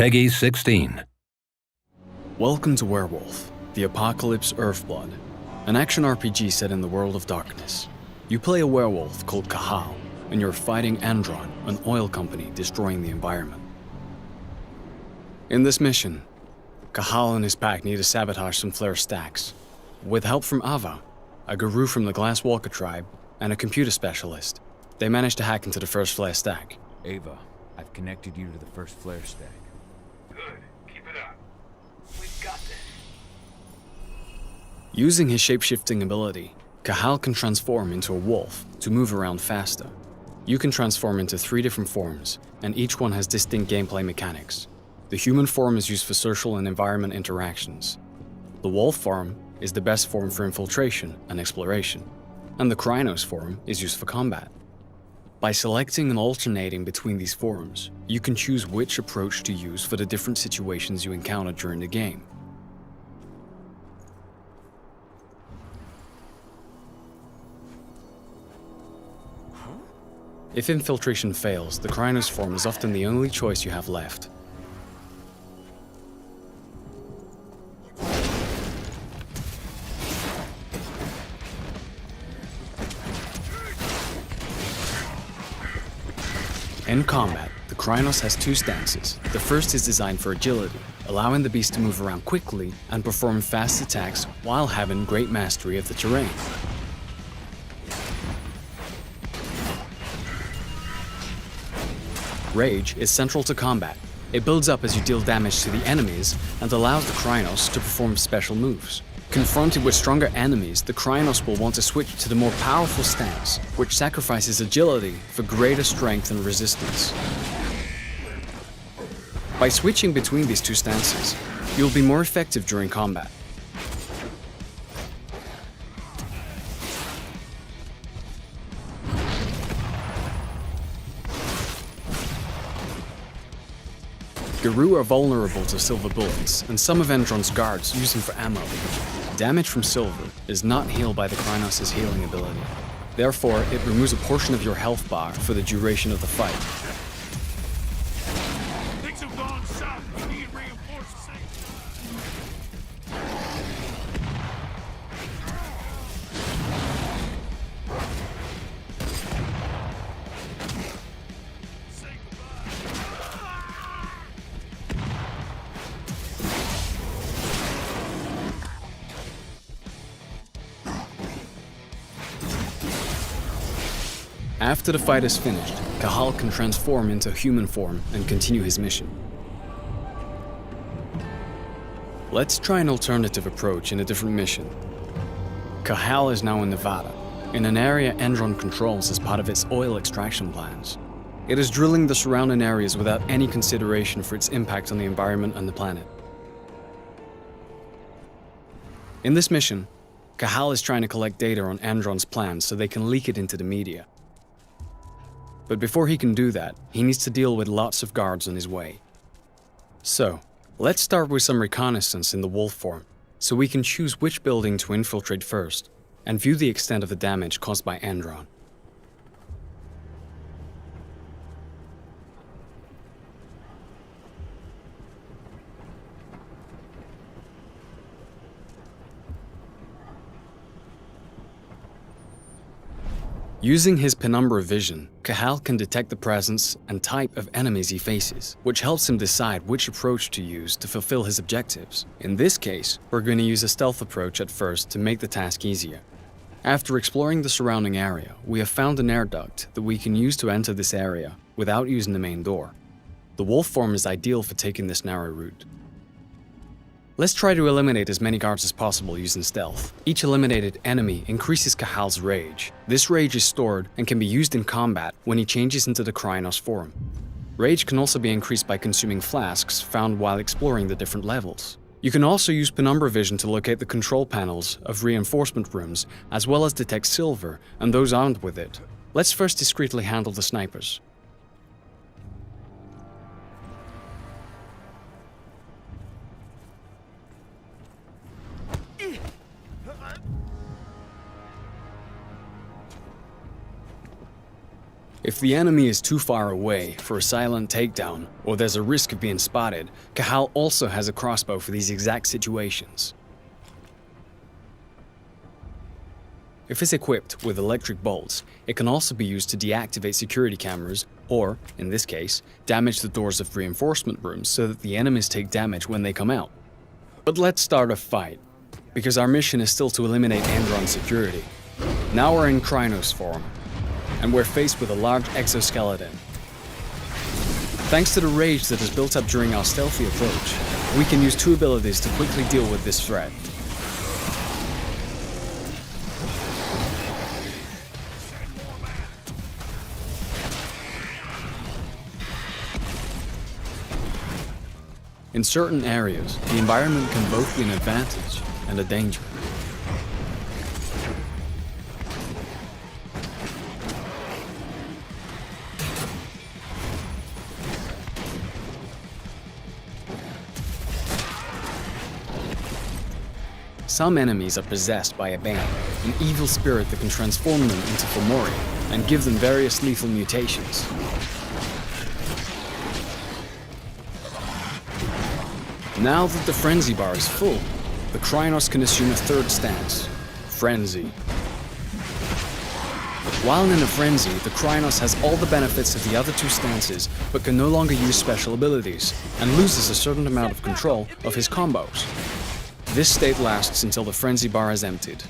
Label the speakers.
Speaker 1: Peggy 16.
Speaker 2: Welcome to Werewolf, the Apocalypse Earthblood, an action RPG set in the world of darkness. You play a werewolf called Cahal, and you're fighting Andron, an oil company destroying the environment. In this mission, Cahal and his pack need to sabotage some flare stacks. With help from Ava, a guru from the Glasswalker tribe, and a computer specialist, they manage to hack into the first flare stack.
Speaker 3: Ava, I've connected you to the first flare stack.
Speaker 4: Good. Keep it up. We've got this.
Speaker 2: Using his shape-shifting ability, Cahal can transform into a wolf to move around faster. You can transform into 3 different forms, and each one has distinct gameplay mechanics. The human form is used for social and environment interactions. The wolf form is the best form for infiltration and exploration, and the Krynos form is used for combat. By selecting and alternating between these forms, you can choose which approach to use for the different situations you encounter during the game. If infiltration fails, the Krynos form is often the only choice you have left. In combat, the Krynos has 2 stances. The first is designed for agility, allowing the beast to move around quickly and perform fast attacks while having great mastery of the terrain. Rage is central to combat. It builds up as you deal damage to the enemies and allows the Krynos to perform special moves. Confronted with stronger enemies, the Krynos will want to switch to the more powerful stance, which sacrifices agility for greater strength and resistance. By switching between these 2 stances, you'll be more effective during combat. Guru are vulnerable to silver bullets, and some of Endron's guards use them for ammo. Damage from silver is not healed by the Krynos' healing ability. Therefore, it removes a portion of your health bar for the duration of the fight.
Speaker 4: Things have gone south. We need reinforcements.
Speaker 2: After the fight is finished, Cahal can transform into human form and continue his mission. Let's try an alternative approach in a different mission. Cahal is now in Nevada, in an area Endron controls as part of its oil extraction plans. It is drilling the surrounding areas without any consideration for its impact on the environment and the planet. In this mission, Cahal is trying to collect data on Endron's plans so they can leak it into the media. But before he can do that, he needs to deal with lots of guards on his way. So, let's start with some reconnaissance in the wolf form, so we can choose which building to infiltrate first, and view the extent of the damage caused by Endron. Using his penumbra vision, Cahal can detect the presence and type of enemies he faces, which helps him decide which approach to use to fulfill his objectives. In this case, we're going to use a stealth approach at first to make the task easier. After exploring the surrounding area, we have found an air duct that we can use to enter this area without using the main door. The wolf form is ideal for taking this narrow route. Let's try to eliminate as many guards as possible using stealth. Each eliminated enemy increases Cahal's rage. This rage is stored and can be used in combat when he changes into the Krynos form. Rage can also be increased by consuming flasks found while exploring the different levels. You can also use penumbra vision to locate the control panels of reinforcement rooms, as well as detect silver and those armed with it. Let's first discreetly handle the snipers. If the enemy is too far away for a silent takedown, or there's a risk of being spotted, Cahal also has a crossbow for these exact situations. If it's equipped with electric bolts, it can also be used to deactivate security cameras or, in this case, damage the doors of reinforcement rooms so that the enemies take damage when they come out. But let's start a fight, because our mission is still to eliminate Andron security. Now we're in Krynos form, and we're faced with a large exoskeleton. Thanks to the rage that is built up during our stealthy approach, we can use two abilities to quickly deal with this threat. In certain areas, the environment can both be an advantage and a danger. Some enemies are possessed by a ban, an evil spirit that can transform them into Fomori and give them various lethal mutations. Now that the frenzy bar is full, the Krynos can assume a third stance, frenzy. While in a frenzy, the Krynos has all the benefits of the other two stances, but can no longer use special abilities, and loses a certain amount of control of his combos. This state lasts until the frenzy bar is emptied.